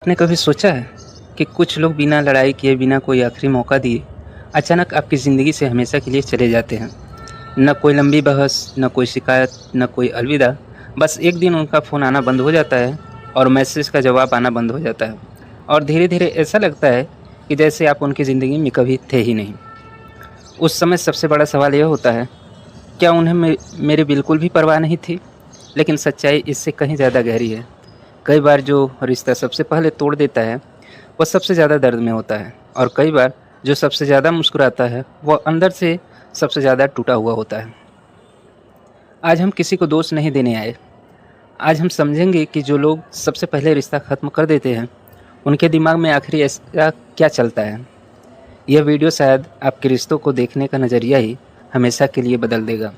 आपने कभी सोचा है कि कुछ लोग बिना लड़ाई किए, बिना कोई आखिरी मौका दिए, अचानक आपकी ज़िंदगी से हमेशा के लिए चले जाते हैं? न कोई लंबी बहस, न कोई शिकायत, न कोई अलविदा। बस एक दिन उनका फ़ोन आना बंद हो जाता है और मैसेज का जवाब आना बंद हो जाता है और धीरे-धीरे ऐसा लगता है कि जैसे आप उनकी ज़िंदगी में कभी थे ही नहीं। उस समय सबसे बड़ा सवाल यह होता है, क्या उन्हें मेरी बिल्कुल भी परवाह नहीं थी? लेकिन सच्चाई इससे कहीं ज़्यादा गहरी है। कई बार जो रिश्ता सबसे पहले तोड़ देता है, वह सबसे ज़्यादा दर्द में होता है और कई बार जो सबसे ज़्यादा मुस्कुराता है, वह अंदर से सबसे ज़्यादा टूटा हुआ होता है। आज हम किसी को दोष नहीं देने आए। आज हम समझेंगे कि जो लोग सबसे पहले रिश्ता ख़त्म कर देते हैं, उनके दिमाग में आखिर ऐसा क्या चलता है। यह वीडियो शायद आपके रिश्तों को देखने का नज़रिया ही हमेशा के लिए बदल देगा।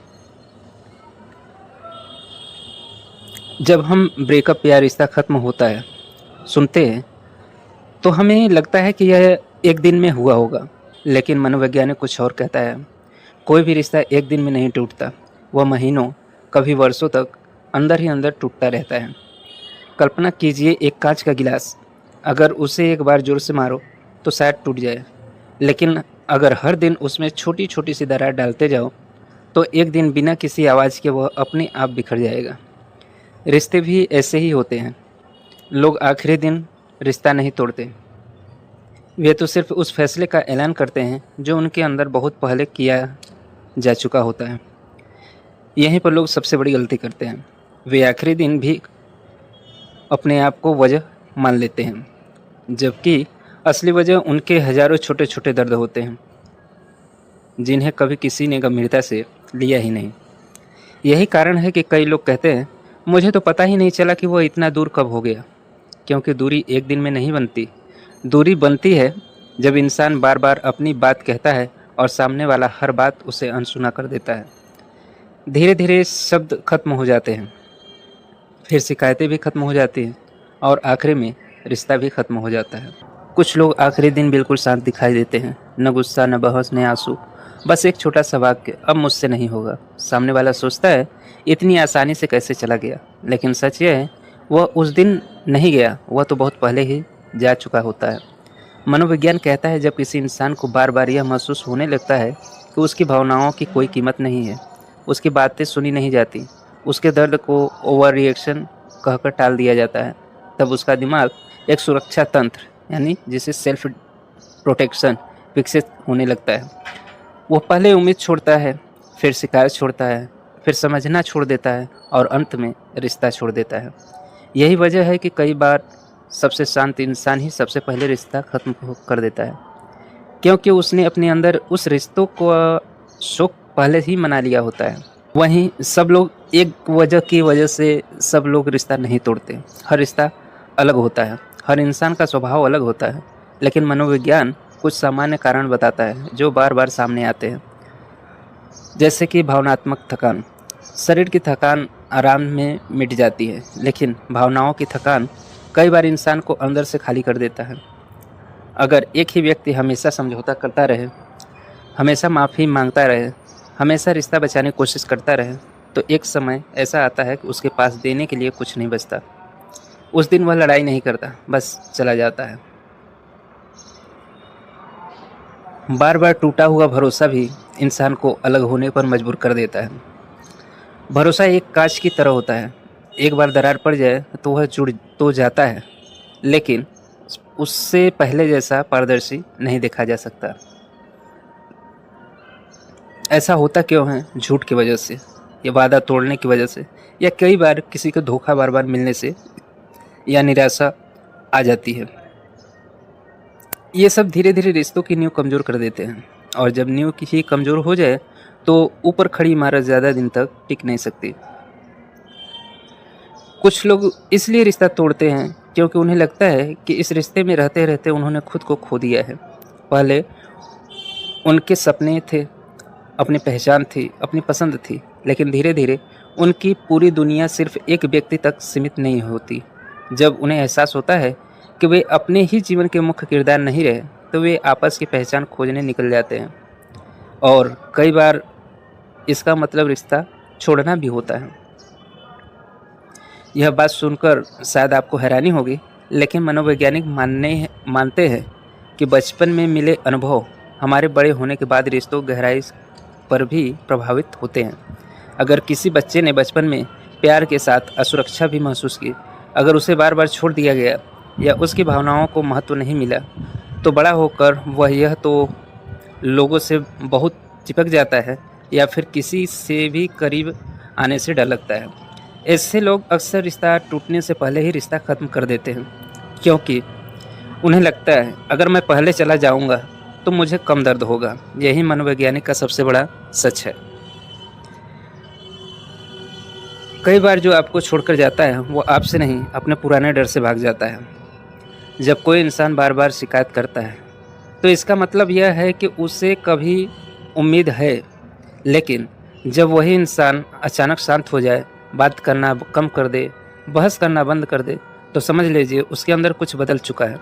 जब हम ब्रेकअप या रिश्ता ख़त्म होता है सुनते हैं, तो हमें लगता है कि यह एक दिन में हुआ होगा, लेकिन मनोवैज्ञानिक कुछ और कहता है। कोई भी रिश्ता एक दिन में नहीं टूटता, वह महीनों, कभी वर्षों तक अंदर ही अंदर टूटता रहता है। कल्पना कीजिए एक कांच का गिलास, अगर उसे एक बार जोर से मारो तो शायद टूट जाए, लेकिन अगर हर दिन उसमें छोटी छोटी सी दरार डालते जाओ, तो एक दिन बिना किसी आवाज़ के वह अपने आप बिखर जाएगा। रिश्ते भी ऐसे ही होते हैं। लोग आखिरी दिन रिश्ता नहीं तोड़ते, वे तो सिर्फ उस फैसले का ऐलान करते हैं जो उनके अंदर बहुत पहले किया जा चुका होता है। यहीं पर लोग सबसे बड़ी गलती करते हैं। वे आखिरी दिन भी अपने आप को वजह मान लेते हैं, जबकि असली वजह उनके हजारों छोटे छोटे दर्द होते हैं, जिन्हें कभी किसी ने गंभीरता से लिया ही नहीं। यही कारण है कि कई लोग कहते हैं, मुझे तो पता ही नहीं चला कि वह इतना दूर कब हो गया। क्योंकि दूरी एक दिन में नहीं बनती। दूरी बनती है जब इंसान बार बार अपनी बात कहता है और सामने वाला हर बात उसे अनसुना कर देता है। धीरे धीरे शब्द खत्म हो जाते हैं, फिर शिकायतें भी खत्म हो जाती हैं और आखिरी में रिश्ता भी खत्म हो जाता है। कुछ लोग आखिरी दिन बिल्कुल शांत दिखाई देते हैं, न गुस्सा, न बहस, न आंसू, बस एक छोटा सा वाक्य, अब मुझसे नहीं होगा। सामने वाला सोचता है, इतनी आसानी से कैसे चला गया, लेकिन सच यह है वह उस दिन नहीं गया, वह तो बहुत पहले ही जा चुका होता है। मनोविज्ञान कहता है, जब किसी इंसान को बार बार यह महसूस होने लगता है कि उसकी भावनाओं की कोई कीमत नहीं है, उसकी बातें सुनी नहीं जाती, उसके दर्द को ओवर रिएक्शन कहकर टाल दिया जाता है, तब उसका दिमाग एक सुरक्षा तंत्र, यानी जिसे सेल्फ प्रोटेक्शन, विकसित होने लगता है। वह पहले उम्मीद छोड़ता है, फिर शिकायत छोड़ता है, फिर समझना छोड़ देता है और अंत में रिश्ता छोड़ देता है। यही वजह है कि कई बार सबसे शांत इंसान ही सबसे पहले रिश्ता खत्म कर देता है, क्योंकि उसने अपने अंदर उस रिश्तों को शौक पहले ही मना लिया होता है। वहीं सब लोग एक वजह की वजह से सब लोग रिश्ता नहीं तोड़ते। हर रिश्ता अलग होता है, हर इंसान का स्वभाव अलग होता है, लेकिन मनोविज्ञान कुछ सामान्य कारण बताता है जो बार बार सामने आते हैं। जैसे कि भावनात्मक थकान। शरीर की थकान आराम में मिट जाती है, लेकिन भावनाओं की थकान कई बार इंसान को अंदर से खाली कर देता है। अगर एक ही व्यक्ति हमेशा समझौता करता रहे, हमेशा माफ़ी मांगता रहे, हमेशा रिश्ता बचाने की कोशिश करता रहे, तो एक समय ऐसा आता है कि उसके पास देने के लिए कुछ नहीं बचता। उस दिन वह लड़ाई नहीं करता, बस चला जाता है। बार बार टूटा हुआ भरोसा भी इंसान को अलग होने पर मजबूर कर देता है। भरोसा एक कांच की तरह होता है, एक बार दरार पड़ जाए तो वह जुड़ तो जाता है, लेकिन उससे पहले जैसा पारदर्शी नहीं देखा जा सकता। ऐसा होता क्यों है? झूठ की वजह से, या वादा तोड़ने की वजह से, या कई बार किसी को धोखा बार बार मिलने से, या निराशा आ जाती है। ये सब धीरे धीरे रिश्तों की नींव कमज़ोर कर देते हैं, और जब नींव की ही कमज़ोर हो जाए तो ऊपर खड़ी इमारत ज़्यादा दिन तक टिक नहीं सकती। कुछ लोग इसलिए रिश्ता तोड़ते हैं क्योंकि उन्हें लगता है कि इस रिश्ते में रहते रहते उन्होंने खुद को खो दिया है। पहले उनके सपने थे, अपनी पहचान थी, अपनी पसंद थी, लेकिन धीरे धीरे उनकी पूरी दुनिया सिर्फ एक व्यक्ति तक सीमित नहीं होती। जब उन्हें एहसास होता है कि वे अपने ही जीवन के मुख्य किरदार नहीं रहे, तो वे आपस की पहचान खोजने निकल जाते हैं, और कई बार इसका मतलब रिश्ता छोड़ना भी होता है। यह बात सुनकर शायद आपको हैरानी होगी, लेकिन मनोवैज्ञानिक मानते हैं कि बचपन में मिले अनुभव हमारे बड़े होने के बाद रिश्तों गहराई पर भी प्रभावित होते हैं। अगर किसी बच्चे ने बचपन में प्यार के साथ असुरक्षा भी महसूस की, अगर उसे बार बार छोड़ दिया गया या उसकी भावनाओं को महत्व नहीं मिला, तो बड़ा होकर वह यह तो लोगों से बहुत चिपक जाता है या फिर किसी से भी करीब आने से डर लगता है। ऐसे लोग अक्सर रिश्ता टूटने से पहले ही रिश्ता ख़त्म कर देते हैं, क्योंकि उन्हें लगता है अगर मैं पहले चला जाऊंगा तो मुझे कम दर्द होगा। यही मनोवैज्ञानिक का सबसे बड़ा सच है। कई बार जो आपको छोड़कर जाता है वो आपसे नहीं, अपने पुराने डर से भाग जाता है। जब कोई इंसान बार बार शिकायत करता है तो इसका मतलब यह है कि उसे कभी उम्मीद है, लेकिन जब वही इंसान अचानक शांत हो जाए, बात करना कम कर दे, बहस करना बंद कर दे, तो समझ लीजिए उसके अंदर कुछ बदल चुका है।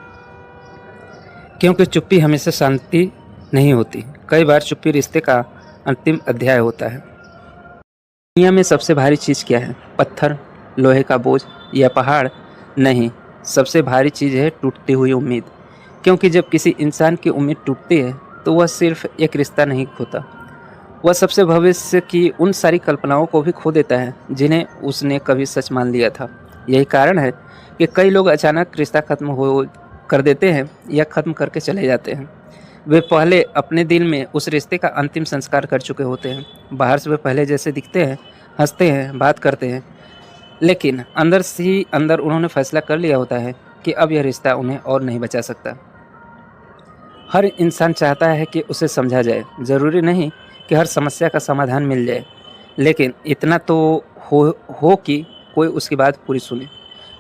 क्योंकि चुप्पी हमेशा शांति नहीं होती। कई बार चुप्पी रिश्ते का अंतिम अध्याय होता है। दुनिया में सबसे भारी चीज़ क्या है? पत्थर, लोहे का बोझ या पहाड़? नहीं, सबसे भारी चीज़ है टूटती हुई उम्मीद। क्योंकि जब किसी इंसान की उम्मीद टूटती है तो वह सिर्फ एक रिश्ता नहीं खोता, वह सबसे भविष्य की उन सारी कल्पनाओं को भी खो देता है जिन्हें उसने कभी सच मान लिया था। यही कारण है कि कई लोग अचानक रिश्ता खत्म हो कर देते हैं या ख़त्म करके चले जाते हैं। वे पहले अपने दिल में उस रिश्ते का अंतिम संस्कार कर चुके होते हैं। बाहर से वे पहले जैसे दिखते हैं, हंसते हैं, बात करते हैं, लेकिन अंदर से ही अंदर उन्होंने फैसला कर लिया होता है कि अब यह रिश्ता उन्हें और नहीं बचा सकता। हर इंसान चाहता है कि उसे समझा जाए। ज़रूरी नहीं कि हर समस्या का समाधान मिल जाए, लेकिन इतना तो हो कि कोई उसकी बात पूरी सुने।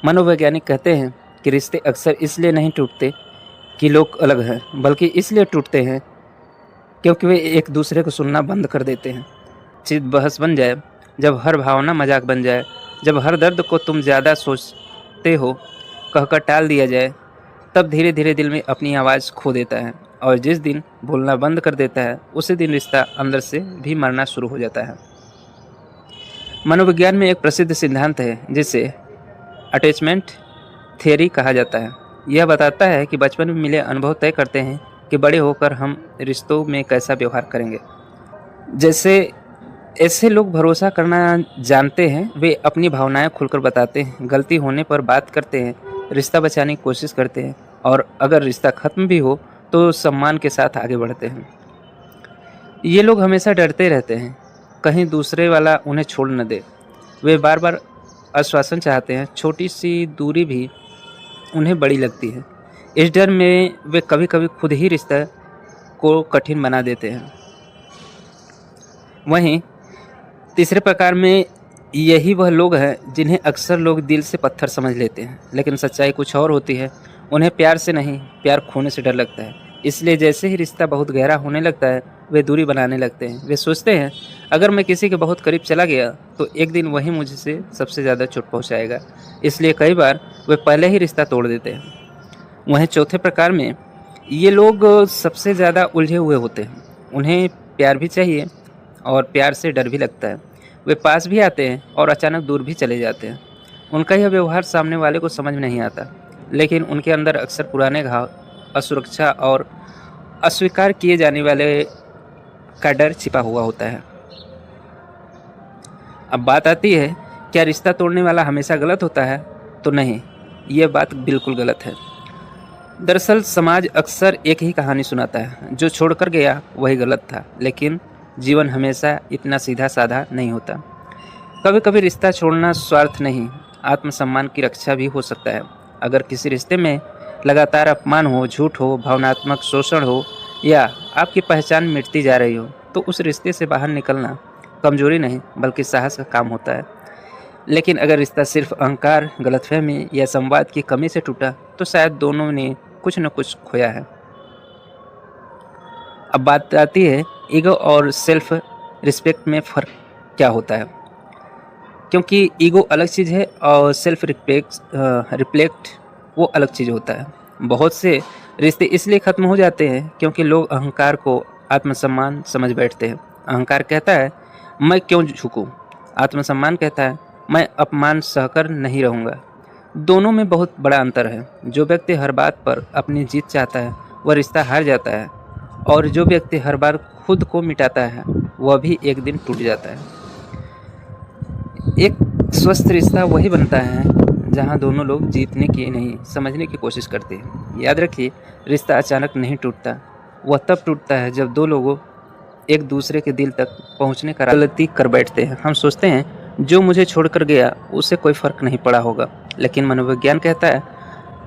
मनोवैज्ञानिक कहते हैं कि रिश्ते अक्सर इसलिए नहीं टूटते कि लोग अलग हैं, बल्कि इसलिए टूटते हैं क्योंकि वे एक दूसरे को सुनना बंद कर देते हैं। चित बहस बन जाए, जब हर भावना मजाक बन जाए, जब हर दर्द को तुम ज़्यादा सोचते हो कहकर टाल दिया जाए, तब धीरे धीरे दिल में अपनी आवाज़ खो देता है। और जिस दिन बोलना बंद कर देता है उसी दिन रिश्ता अंदर से भी मरना शुरू हो जाता है। मनोविज्ञान में एक प्रसिद्ध सिद्धांत है जिसे अटैचमेंट थ्योरी कहा जाता है। यह बताता है कि बचपन में मिले अनुभव तय करते हैं कि बड़े होकर हम रिश्तों में कैसा व्यवहार करेंगे। जैसे ऐसे लोग भरोसा करना जानते हैं, वे अपनी भावनाएं खुलकर बताते हैं, गलती होने पर बात करते हैं, रिश्ता बचाने की कोशिश करते हैं, और अगर रिश्ता खत्म भी हो तो सम्मान के साथ आगे बढ़ते हैं। ये लोग हमेशा डरते रहते हैं कहीं दूसरे वाला उन्हें छोड़ न दे। वे बार बार आश्वासन चाहते हैं, छोटी सी दूरी भी उन्हें बड़ी लगती है। इस डर में वे कभी कभी खुद ही रिश्ता को कठिन बना देते हैं। वहीं तीसरे प्रकार में यही वह लोग हैं जिन्हें अक्सर लोग दिल से पत्थर समझ लेते हैं, लेकिन सच्चाई कुछ और होती है। उन्हें प्यार से नहीं, प्यार खोने से डर लगता है। इसलिए जैसे ही रिश्ता बहुत गहरा होने लगता है वे दूरी बनाने लगते हैं। वे सोचते हैं अगर मैं किसी के बहुत करीब चला गया तो एक दिन वही मुझसे सबसे ज़्यादा चोट पहुंचाएगा। इसलिए कई बार वे पहले ही रिश्ता तोड़ देते हैं। वहीं चौथे प्रकार में ये लोग सबसे ज़्यादा उलझे हुए होते हैं। उन्हें प्यार भी चाहिए और प्यार से डर भी लगता है। वे पास भी आते हैं और अचानक दूर भी चले जाते हैं। उनका यह व्यवहार सामने वाले को समझ में नहीं आता, लेकिन उनके अंदर अक्सर पुराने घाव, असुरक्षा और अस्वीकार किए जाने वाले का डर छिपा हुआ होता है। अब बात आती है, क्या रिश्ता तोड़ने वाला हमेशा गलत होता है? तो नहीं, यह बात बिल्कुल गलत है। दरअसल समाज अक्सर एक ही कहानी सुनाता है, जो छोड़कर गया वही गलत था। लेकिन जीवन हमेशा इतना सीधा साधा नहीं होता। कभी कभी रिश्ता छोड़ना स्वार्थ नहीं, आत्मसम्मान की रक्षा भी हो सकता है। अगर किसी रिश्ते में लगातार अपमान हो, झूठ हो, भावनात्मक शोषण हो या आपकी पहचान मिटती जा रही हो, तो उस रिश्ते से बाहर निकलना कमजोरी नहीं बल्कि साहस का काम होता है। लेकिन अगर रिश्ता सिर्फ अहंकार, गलतफहमी या संवाद की कमी से टूटा तो शायद दोनों ने कुछ न कुछ खोया है। अब बात आती है ईगो और सेल्फ रिस्पेक्ट में फ़र्क क्या होता है, क्योंकि ईगो अलग चीज़ है और सेल्फ रिफ्लेक्ट वो अलग चीज़ होता है। बहुत से रिश्ते इसलिए ख़त्म हो जाते हैं क्योंकि लोग अहंकार को आत्मसम्मान समझ बैठते हैं। अहंकार कहता है मैं क्यों झुकूं, आत्मसम्मान कहता है मैं अपमान सहकर नहीं रहूँगा। दोनों में बहुत बड़ा अंतर है। जो व्यक्ति हर बात पर अपनी जीत चाहता है वह रिश्ता हार जाता है, और जो व्यक्ति हर बार खुद को मिटाता है वह भी एक दिन टूट जाता है। एक स्वस्थ रिश्ता वही बनता है जहां दोनों लोग जीतने की नहीं, समझने की कोशिश करते हैं। याद रखिए, रिश्ता अचानक नहीं टूटता, वह तब टूटता है जब दो लोगों एक दूसरे के दिल तक पहुंचने का गलती कर बैठते हैं। हम सोचते हैं जो मुझे छोड़कर गया उससे कोई फर्क नहीं पड़ा होगा, लेकिन मनोविज्ञान कहता है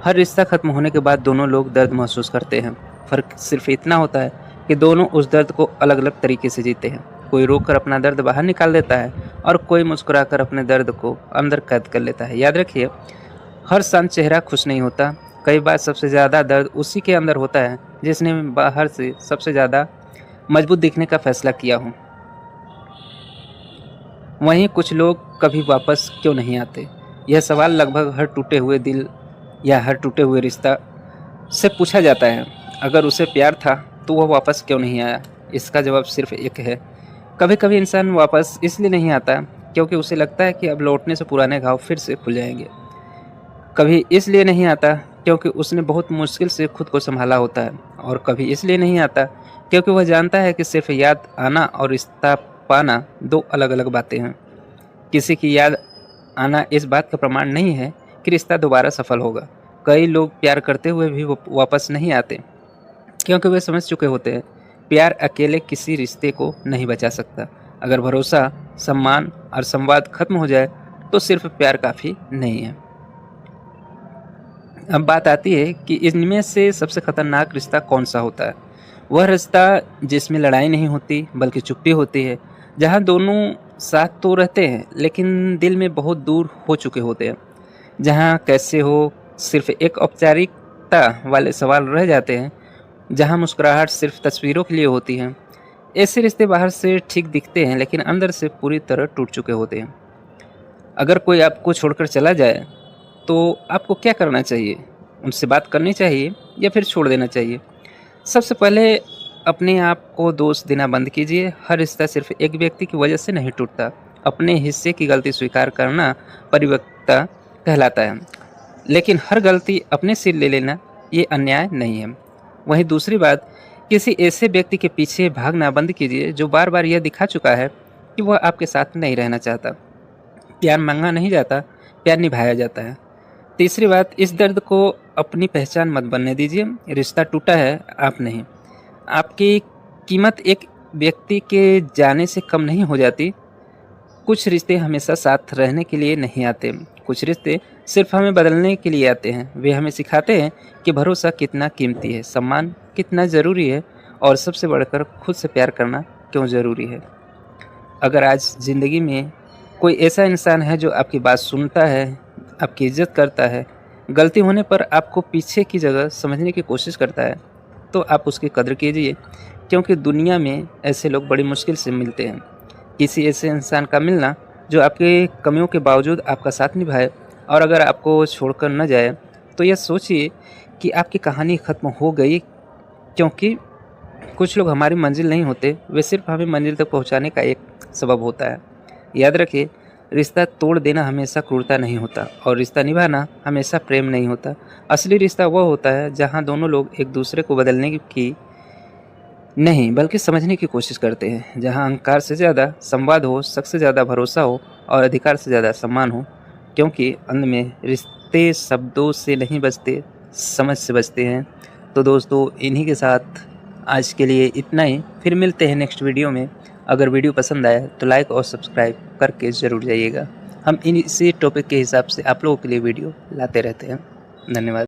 हर रिश्ता खत्म होने के बाद दोनों लोग दर्द महसूस करते हैं। फर्क सिर्फ इतना होता है कि दोनों उस दर्द को अलग अलग तरीके से जीते हैं। कोई रोककर अपना दर्द बाहर निकाल देता है और कोई मुस्कुराकर अपने दर्द को अंदर कैद कर लेता है। याद रखिए, हर शांत चेहरा खुश नहीं होता। कई बार सबसे ज़्यादा दर्द उसी के अंदर होता है जिसने बाहर से सबसे ज़्यादा मजबूत दिखने का फैसला किया हो। वहीं कुछ लोग कभी वापस क्यों नहीं आते? यह सवाल लगभग हर टूटे हुए दिल या हर टूटे हुए रिश्ता से पूछा जाता है। अगर उसे प्यार था तो वह वापस क्यों नहीं आया? इसका जवाब सिर्फ एक है, कभी कभी इंसान वापस इसलिए नहीं आता क्योंकि उसे लगता है कि अब लौटने से पुराने घाव फिर से खुल जाएंगे। कभी इसलिए नहीं आता क्योंकि उसने बहुत मुश्किल से खुद को संभाला होता है, और कभी इसलिए नहीं आता क्योंकि वह जानता है कि सिर्फ याद आना और रिश्ता पाना दो अलग अलग बातें हैं। किसी की याद आना इस बात का प्रमाण नहीं है कि रिश्ता दोबारा सफल होगा। कई लोग प्यार करते हुए भी वापस नहीं आते क्योंकि वे समझ चुके होते हैं प्यार अकेले किसी रिश्ते को नहीं बचा सकता। अगर भरोसा, सम्मान और संवाद खत्म हो जाए तो सिर्फ प्यार काफ़ी नहीं है। अब बात आती है कि इनमें से सबसे खतरनाक रिश्ता कौन सा होता है। वह रिश्ता जिसमें लड़ाई नहीं होती बल्कि चुप्पी होती है, जहाँ दोनों साथ तो रहते हैं लेकिन दिल में बहुत दूर हो चुके होते हैं, जहाँ कैसे हो सिर्फ एक औपचारिकता वाले सवाल रह जाते हैं, जहाँ मुस्कुराहट सिर्फ तस्वीरों के लिए होती है। ऐसे रिश्ते बाहर से ठीक दिखते हैं लेकिन अंदर से पूरी तरह टूट चुके होते हैं। अगर कोई आपको छोड़कर चला जाए तो आपको क्या करना चाहिए? उनसे बात करनी चाहिए या फिर छोड़ देना चाहिए? सबसे पहले अपने आप को दोष देना बंद कीजिए। हर रिश्ता सिर्फ एक व्यक्ति की वजह से नहीं टूटता। अपने हिस्से की गलती स्वीकार करना परिपक्वता कहलाता है, लेकिन हर गलती अपने सिर ले लेना ये अन्याय नहीं है। वहीं दूसरी बात, किसी ऐसे व्यक्ति के पीछे भागना बंद कीजिए जो बार बार यह दिखा चुका है कि वह आपके साथ नहीं रहना चाहता। प्यार मांगा नहीं जाता, प्यार निभाया जाता है। तीसरी बात, इस दर्द को अपनी पहचान मत बनने दीजिए। रिश्ता टूटा है, आप नहीं। आपकी कीमत एक व्यक्ति के जाने से कम नहीं हो जाती। कुछ रिश्ते हमेशा साथ रहने के लिए नहीं आते, कुछ रिश्ते सिर्फ हमें बदलने के लिए आते हैं। वे हमें सिखाते हैं कि भरोसा कितना कीमती है, सम्मान कितना ज़रूरी है, और सबसे बढ़कर खुद से प्यार करना क्यों ज़रूरी है। अगर आज ज़िंदगी में कोई ऐसा इंसान है जो आपकी बात सुनता है, आपकी इज्जत करता है, गलती होने पर आपको पीछे की जगह समझने की कोशिश करता है, तो आप उसकी कदर कीजिए, क्योंकि दुनिया में ऐसे लोग बड़ी मुश्किल से मिलते हैं। किसी ऐसे इंसान का मिलना जो आपके कमियों के बावजूद आपका साथ निभाए, और अगर आपको छोड़कर न जाए तो यह सोचिए कि आपकी कहानी ख़त्म हो गई, क्योंकि कुछ लोग हमारी मंजिल नहीं होते, वे सिर्फ हमें मंजिल तक पहुंचाने का एक सबब होता है। याद रखिए, रिश्ता तोड़ देना हमेशा क्रूरता नहीं होता, और रिश्ता निभाना हमेशा प्रेम नहीं होता। असली रिश्ता वह होता है जहां दोनों लोग एक दूसरे को बदलने की नहीं बल्कि समझने की कोशिश करते हैं, जहां अहंकार से ज़्यादा संवाद हो, शक से ज़्यादा भरोसा हो, और अधिकार से ज़्यादा सम्मान हो। क्योंकि अंत में रिश्ते शब्दों से नहीं बचते, समझ से बचते हैं। तो दोस्तों, इन्हीं के साथ आज के लिए इतना ही। फिर मिलते हैं नेक्स्ट वीडियो में। अगर वीडियो पसंद आया तो लाइक और सब्सक्राइब करके ज़रूर जाइएगा। हम इसी टॉपिक के हिसाब से आप लोगों के लिए वीडियो लाते रहते हैं। धन्यवाद।